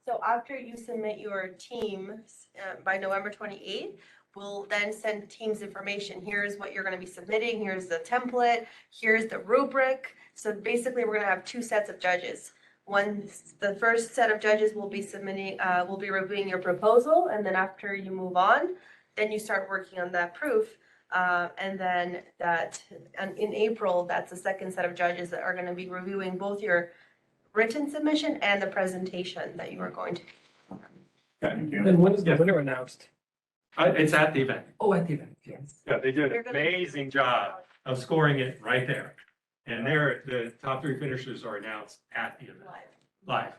So after you submit your teams by November 28th, we'll then send teams information. Here's what you're going to be submitting. Here's the template. Here's the rubric. So basically, we're going to have two sets of judges. The first set of judges will be submitting, will be reviewing your proposal, and then after you move on, then you start working on that proof. And then in April, that's the second set of judges that are going to be reviewing both your written submission and the presentation that you are going to. Then when is the Yeah. winner announced? It's at the event. Oh, at the event, yes. Yeah, they did You're an gonna- amazing job of scoring it right there. And the top three finishers are announced at the event, live.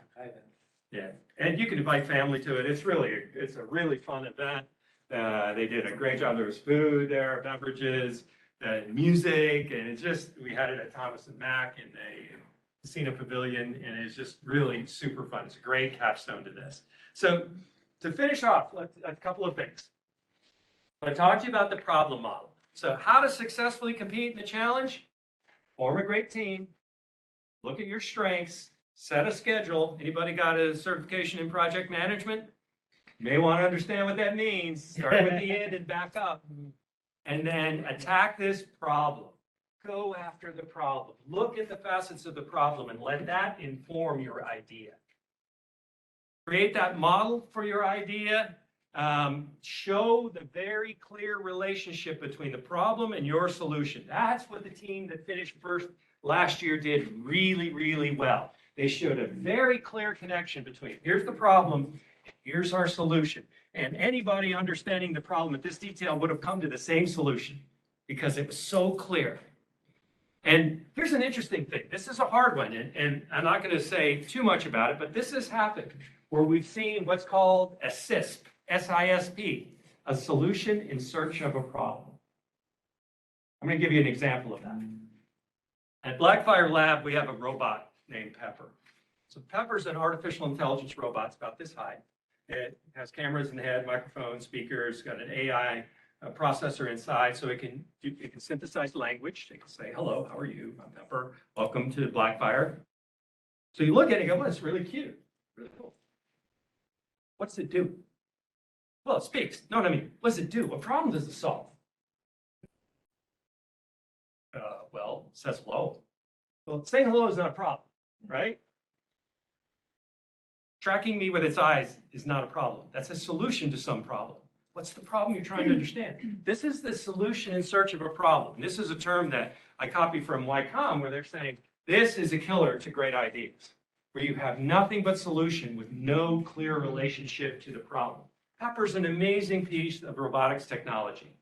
Yeah, and you can invite family to it. It's a really fun event. They did a great job. There was food there, beverages, music, and we had it at Thomas and Mack in the Casino Pavilion, and it's just really super fun. It's a great capstone to this. So to finish off, a couple of things. I talked to you about the problem model. So how to successfully compete in the challenge? Form a great team, look at your strengths, set a schedule. Anybody got a certification in project management? You may want to understand what that means. Start with the end and back up. And then attack this problem. Go after the problem. Look at the facets of the problem and let that inform your idea. Create that model for your idea. Show the very clear relationship between the problem and your solution. That's what the team that finished first last year did really, really well. They showed a very clear connection between here's the problem, here's our solution. And anybody understanding the problem at this detail would have come to the same solution because it was so clear. And here's an interesting thing. This is a hard one, and I'm not going to say too much about it, but this has happened where we've seen what's called a SISP, SISP, a solution in search of a problem. I'm going to give you an example of that. At Blackfire Lab, we have a robot named Pepper. So Pepper's an artificial intelligence robot. It's about this high. It has cameras in the head, microphones, speakers, got an AI processor inside, so it can synthesize language. It can say, hello, how are you? I'm Pepper. Welcome to Blackfire. So you look at it and go, well, it's really cute. Really cool. What's it do? Well, it speaks. No, I mean, what does it do? What problem does it solve? Well, it says hello. Well, saying hello is not a problem, right? Tracking me with its eyes is not a problem. That's a solution to some problem. What's the problem you're trying to understand? This is the solution in search of a problem. This is a term that I copy from YCOM where they're saying, this is a killer to great ideas, where you have nothing but solution with no clear relationship to the problem. Pepper's an amazing piece of robotics technology.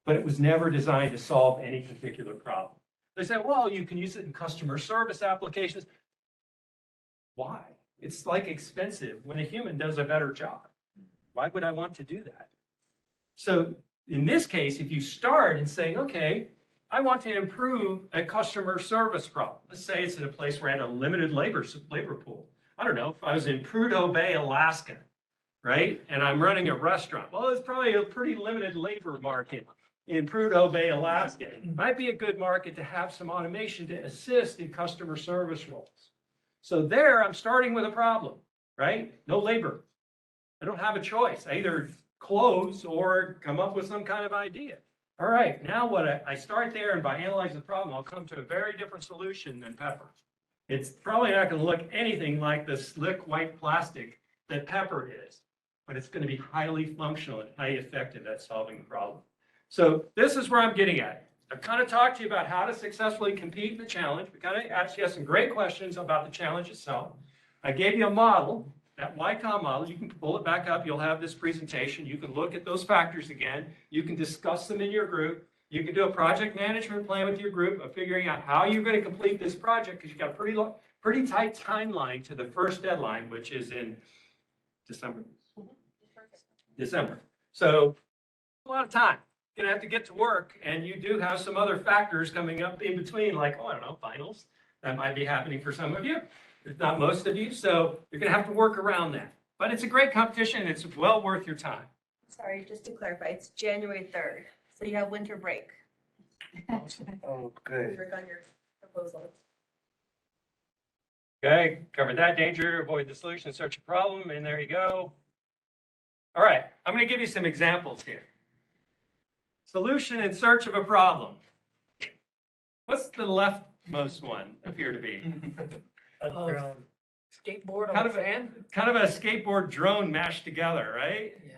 but it was never designed to solve any particular problem. They said, well, you can use it in customer service applications. Why? It's like expensive when a human does a better job. Why would I want to do that? So in this case, if you start and say, okay, I want to improve a customer service problem. Let's say it's in a place where I had a limited labor pool. I don't know, if I was in Prudhoe Bay, Alaska, right? And I'm running a restaurant. Well, it's probably a pretty limited labor market in Prudhoe Bay, Alaska. It might be a good market to have some automation to assist in customer service roles. So there, I'm starting with a problem, right? No labor. I don't have a choice. I either close or come up with some kind of idea. All right, now what I start there, and by analyzing the problem, I'll come to a very different solution than Pepper. It's probably not going to look anything like the slick white plastic that Pepper is, but it's going to be highly functional and highly effective at solving the problem. So this is where I'm getting at. I've kind of talked to you about how to successfully compete in the challenge. We kind of asked you some great questions about the challenge itself. I gave you a model, that YCOM model. You can pull it back up. You'll have this presentation. You can look at those factors again. You can discuss them in your group. You can do a project management plan with your group of figuring out how you're going to complete this project, because you've got a pretty tight timeline to the first deadline, which is in December. December. So a lot of time. You're going to have to get to work, and you do have some other factors coming up in between, like, oh, I don't know, finals. That might be happening for some of you, if not most of you. So you're going to have to work around that. But it's a great competition, and it's well worth your time. Sorry, just to clarify, it's January 3rd, so you have winter break. Oh, good. Work on your proposal. Okay, covered that. Danger, avoid the solution, search a problem, and there you go. All right, I'm going to give you some examples here. Solution in search of a problem. What's the leftmost one appear to be? Skateboard Kind on a of a- fan? Kind of a skateboard drone mashed together, right? Yeah.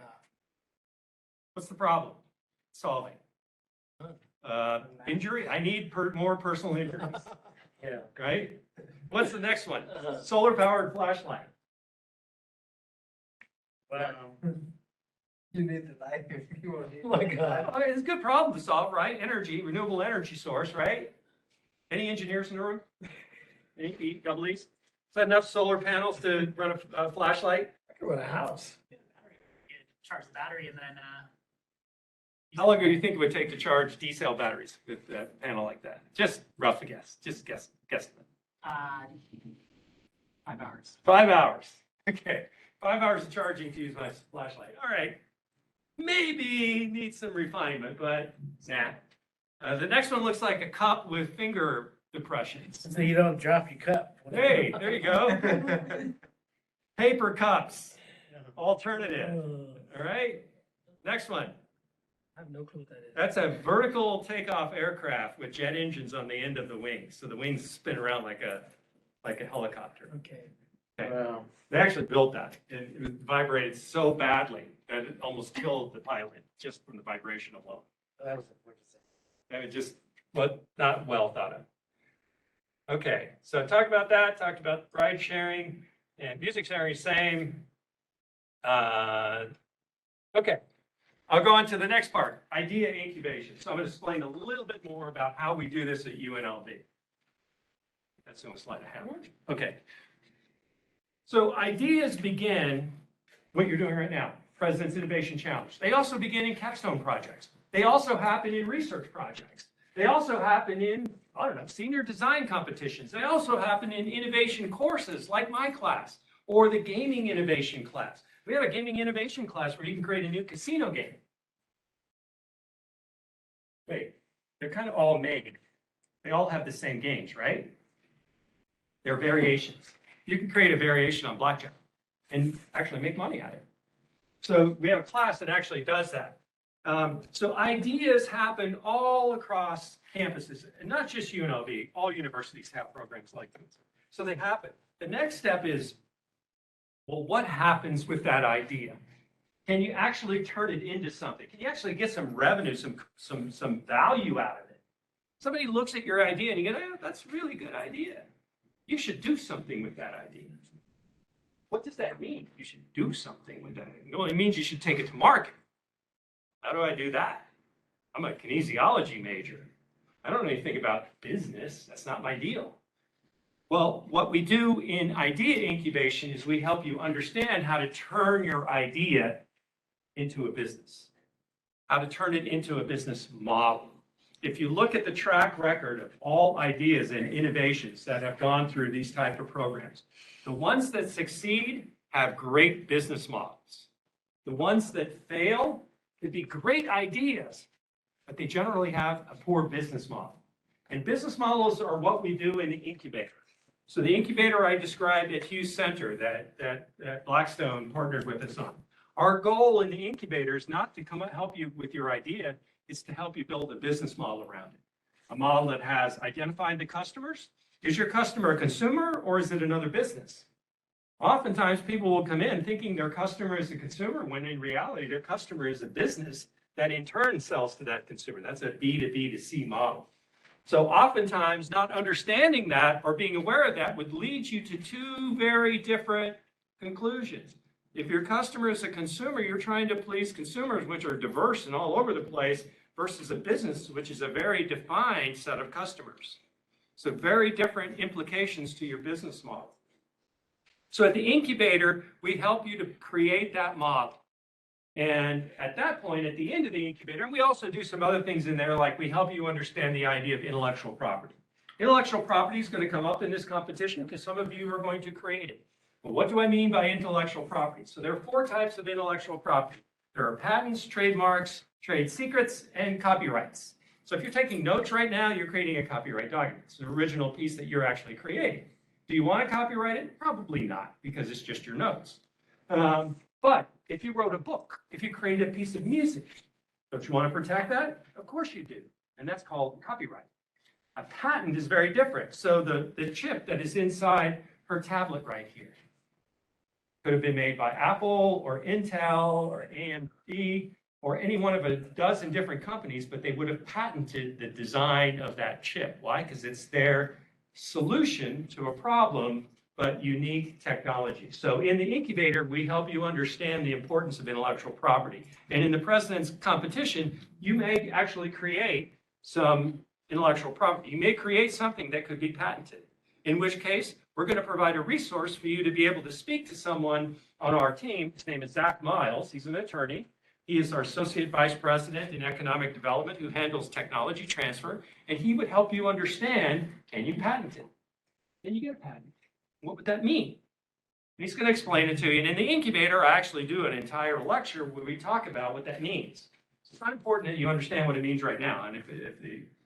What's the problem? Solving. Injury? I need more personal injuries. Yeah. Right? What's the next one? Solar powered flashlight. Wow. You need the light if you want it. Oh my God. I mean, it's a good problem to solve, right? Energy, renewable energy source, right? Any engineers in the room? Any double E's? Is that enough solar panels to run a flashlight? I could run a house. Charge the battery and then, How long do you think it would take to charge D-cell batteries with a panel like that? Just rough guess, just guess. 5 hours. 5 hours. Okay, 5 hours of charging to use my flashlight. All right. Maybe needs some refinement, but nah. The next one looks like a cup with finger depressions. So you don't drop your cup. Hey, there you go. Paper cups, alternative. All right. Next one. I have no clue what that is. That's a vertical takeoff aircraft with jet engines on the end of the wings. So the wings spin around like a helicopter. Okay. Wow. They actually built that. It vibrated so badly that it almost killed the pilot just from the vibration alone. That was And it just was not well thought of. Okay, so talked about that, talked about ride sharing and music sharing, same. Okay, I'll go on to the next part, idea incubation. So I'm going to explain a little bit more about how we do this at UNLV. That's the only slide I have. Okay. So ideas begin what you're doing right now, President's Innovation Challenge. They also begin in capstone projects. They also happen in research projects. They also happen in, I don't know, senior design competitions. They also happen in innovation courses like my class or the gaming innovation class. We have a gaming innovation class where you can create a new casino game. Wait, they're kind of all made. They all have the same games, right? They're variations. You can create a variation on blackjack and actually make money at it. So we have a class that actually does that. So ideas happen all across campuses, and not just UNLV, all universities have programs like this. So they happen. The next step is, well, what happens with that idea? Can you actually turn it into something? Can you actually get some revenue, some value out of it? Somebody looks at your idea and you go, oh, that's a really good idea. You should do something with that idea. What does that mean? You should do something with that. Well, it means you should take it to market. How do I do that? I'm a kinesiology major. I don't know anything about business. That's not my deal. Well, what we do in idea incubation is we help you understand how to turn your idea into a business, how to turn it into a business model. If you look at the track record of all ideas and innovations that have gone through these type of programs, the ones that succeed have great business models. The ones that fail could be great ideas, but they generally have a poor business model. And business models are what we do in the incubator. So the incubator I described at Hughes Center that Blackstone partnered with us on. Our goal in the incubator is not to come and help you with your idea, it's to help you build a business model around it. A model that has identified the customers. Is your customer a consumer or is it another business? Oftentimes people will come in thinking their customer is a consumer when in reality their customer is a business that in turn sells to that consumer. That's a B2B2C model. So oftentimes not understanding that or being aware of that would lead you to two very different conclusions. If your customer is a consumer, you're trying to please consumers, which are diverse and all over the place, versus a business, which is a very defined set of customers. So very different implications to your business model. So at the incubator, we help you to create that model. And at that point, at the end of the incubator, and we also do some other things in there, like we help you understand the idea of intellectual property. Intellectual property is going to come up in this competition because some of you are going to create it. But what do I mean by intellectual property? So there are 4 types of intellectual property. There are patents, trademarks, trade secrets, and copyrights. So if you're taking notes right now, you're creating a copyright document. It's an original piece that you're actually creating. Do you want to copyright it? Probably not, because it's just your notes. But if you wrote a book, if you created a piece of music, don't you want to protect that? Of course you do. And that's called copyright. A patent is very different. So the chip that is inside her tablet right here could have been made by Apple or Intel or AMD or any one of a dozen different companies, but they would have patented the design of that chip. Why? Because it's their solution to a problem, but unique technology. So in the incubator, we help you understand the importance of intellectual property. And in the president's competition, you may actually create some intellectual property. You may create something that could be patented, in which case we're going to provide a resource for you to be able to speak to someone on our team. His name is Zach Miles. He's an attorney. He is our Associate Vice President in Economic Development who handles technology transfer, and he would help you understand, can you patent it? Can you get a patent? What would that mean? And he's going to explain it to you. And in the incubator, I actually do an entire lecture where we talk about what that means. So it's not important that you understand what it means right now, and if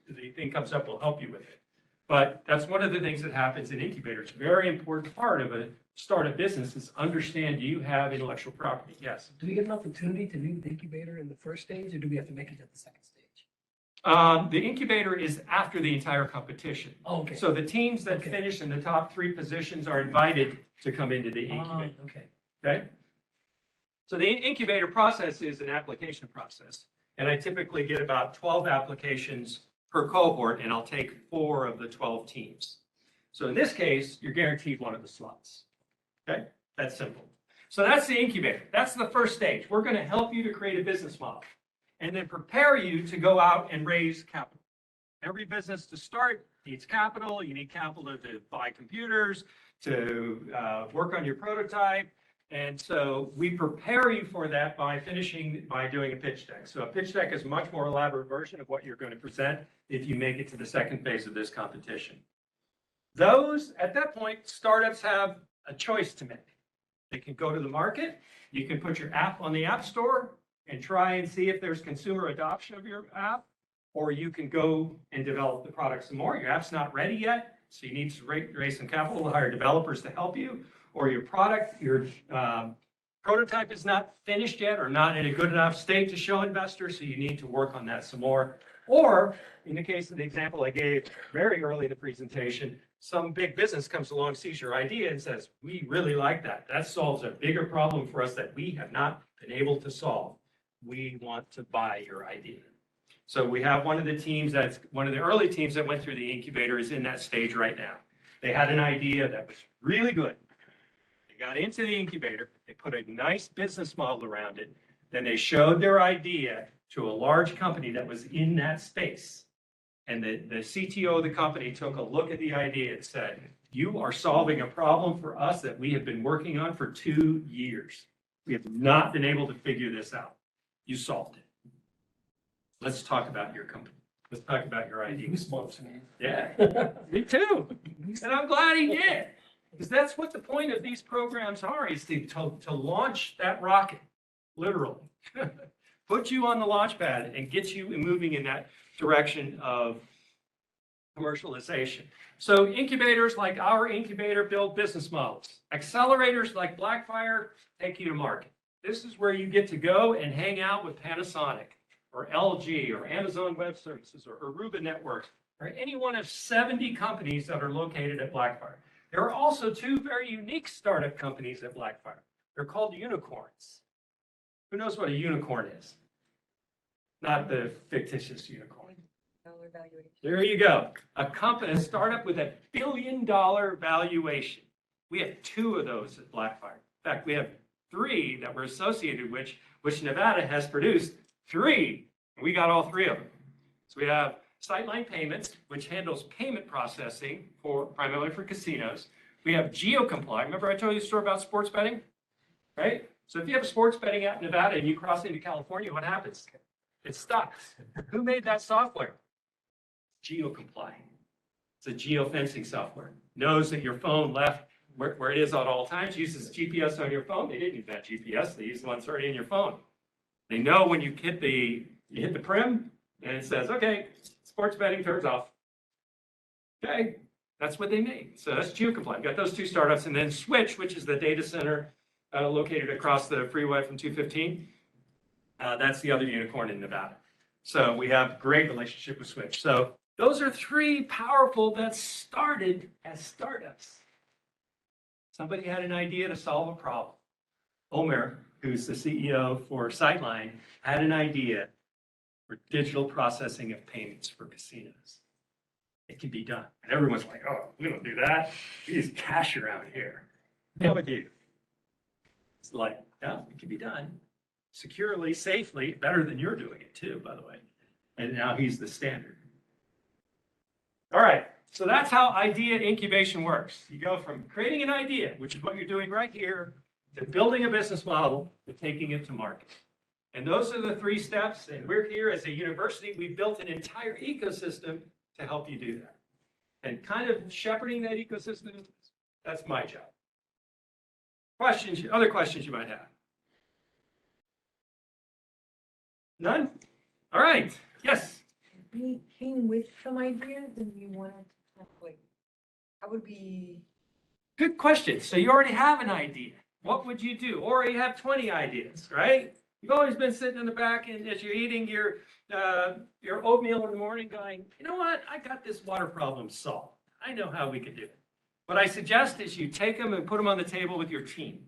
the thing comes up, we'll help you with it. But that's one of the things that happens in incubator. It's a very important part of a startup business is understand, do you have intellectual property? Yes. Do we get an opportunity to do the incubator in the first stage, or do we have to make it at the second stage? The incubator is after the entire competition. Oh, okay. So the teams that Okay. finish in the top 3 positions are invited to come into the incubator. Okay. Okay? So the incubator process is an application process. And I typically get about 12 applications per cohort, and I'll take 4 of the 12 teams. So in this case, you're guaranteed one of the slots. Okay? That's simple. So that's the incubator. That's the first stage. We're going to help you to create a business model and then prepare you to go out and raise capital. Every business to start needs capital. You need capital to buy computers, to work on your prototype. And so we prepare you for that by doing a pitch deck. So a pitch deck is a much more elaborate version of what you're going to present if you make it to the second phase of this competition. At that point, startups have a choice to make. They can go to the market. You can put your app on the App Store and try and see if there's consumer adoption of your app, or you can go and develop the product some more. Your app's not ready yet, so you need to raise some capital to hire developers to help you, or your product, your prototype is not finished yet or not in a good enough state to show investors, so you need to work on that some more. Or in the case of the example I gave very early in the presentation, some big business comes along, sees your idea and says, we really like that. That solves a bigger problem for us that we have not been able to solve. We want to buy your idea. So we have one of the teams that's one of the early teams that went through the incubator is in that stage right now. They had an idea that was really good. They got into the incubator. They put a nice business model around it. Then they showed their idea to a large company that was in that space. And the CTO of the company took a look at the idea and said, you are solving a problem for us that we have been working on for 2 years. We have not been able to figure this out. You solved it. Let's talk about your company. Let's talk about your idea. Yeah, me too. And I'm glad he did. Because that's what the point of these programs are, is to launch that rocket, literally. Put you on the launch pad and get you moving in that direction of commercialization. So incubators like our incubator build business models. Accelerators like Blackfire take you to market. This is where you get to go and hang out with Panasonic or LG or Amazon Web Services or Aruba Networks or any one of 70 companies that are located at Blackfire. There are also 2 very unique startup companies at Blackfire. They're called unicorns. Who knows what a unicorn is? Not the fictitious unicorn. There you go. A company, a startup with $1 billion valuation. We have 2 of those at Blackfire. In fact, we have 3 that we're associated with, which Nevada has produced 3. And we got all 3 of them. So we have Sightline Payments, which handles payment processing primarily for casinos. We have GeoComply. Remember I told you a story about sports betting? Right? So if you have a sports betting app in Nevada and you cross into California, what happens? It stops. Who made that software? GeoComply. It's a geofencing software. Knows that your phone left where it is at all times, uses GPS on your phone. They didn't invent GPS. They used the one that's already in your phone. They know when you hit the prim and it says, okay, sports betting turns off. Okay, that's what they made. So that's GeoComply. Got those 2 startups, and then Switch, which is the data center located across the freeway from 215. That's the other unicorn in Nevada. So we have great relationship with Switch. So those are 3 powerful that started as startups. Somebody had an idea to solve a problem. Omer, who's the CEO for Sightline, had an idea for digital processing of payments for casinos. It can be done. And everyone's like, oh, we don't do that. We use cash around here. How would you? It's like, yeah, it can be done securely, safely, better than you're doing it too, by the way. And now he's the standard. All right, so that's how idea incubation works. You go from creating an idea, which is what you're doing right here, to building a business model, to taking it to market. And those are the 3 steps, and we're here as a university. We've built an entire ecosystem to help you do that. And kind of shepherding that ecosystem, that's my job. Questions, other questions you might have? None? All right, yes. We came with some ideas and we wanted to kind of like, how would we? Good question. So you already have an idea. What would you do? Or you have 20 ideas, right? You've always been sitting in the back and as you're eating your oatmeal in the morning going, you know what? I got this water problem solved. I know how we could do it. What I suggest is you take them and put them on the table with your team,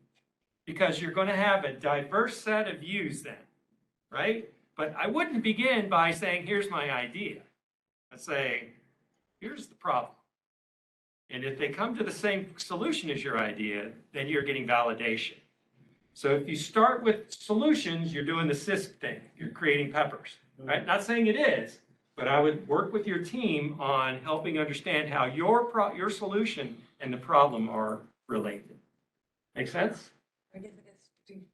because you're going to have a diverse set of views then, right? But I wouldn't begin by saying, here's my idea. I'd say, here's the problem. And if they come to the same solution as your idea, then you're getting validation. So if you start with solutions, you're doing the CISC thing. You're creating peppers, right? Not saying it is, but I would work with your team on helping understand how your solution and the problem are related. Make sense? I guess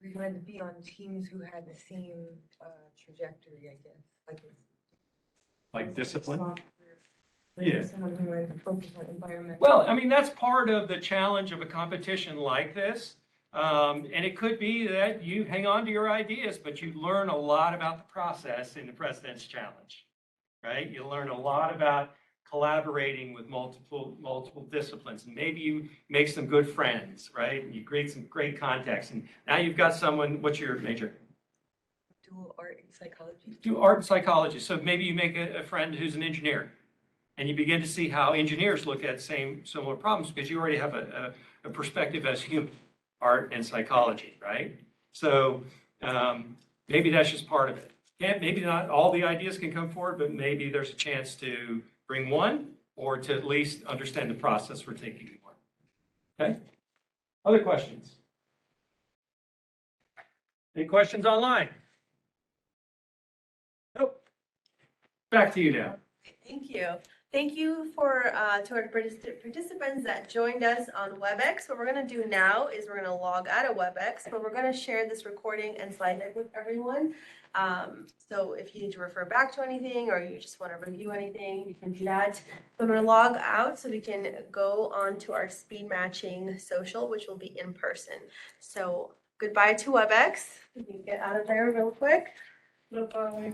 we wanted to be on teams who had the same trajectory, I guess. Like discipline? Software. Yeah. Someone who wanted to focus on environment. Well, I mean, that's part of the challenge of a competition like this. And it could be that you hang on to your ideas, but you learn a lot about the process in the President's Challenge, right? You learn a lot about collaborating with multiple disciplines. And maybe you make some good friends, right? And you create some great contacts. And now you've got someone, what's your major? Dual art and psychology. Do art and psychology. So maybe you make a friend who's an engineer. And you begin to see how engineers look at similar problems, because you already have a perspective as human, art and psychology, right? So maybe that's just part of it. Maybe not all the ideas can come forward, but maybe there's a chance to bring one, or to at least understand the process for taking one. Okay? Other questions? Any questions online? Nope. Back to you now. Thank you. Thank you for, to our participants that joined us on WebEx. What we're gonna do now is we're gonna log out of WebEx, but we're gonna share this recording and slide deck with everyone. So if you need to refer back to anything or you just wanna review anything, you can do that. So I'm gonna log out so we can go on to our speed matching social, which will be in person. So goodbye to WebEx. You can get out of there real quick. Bye-bye.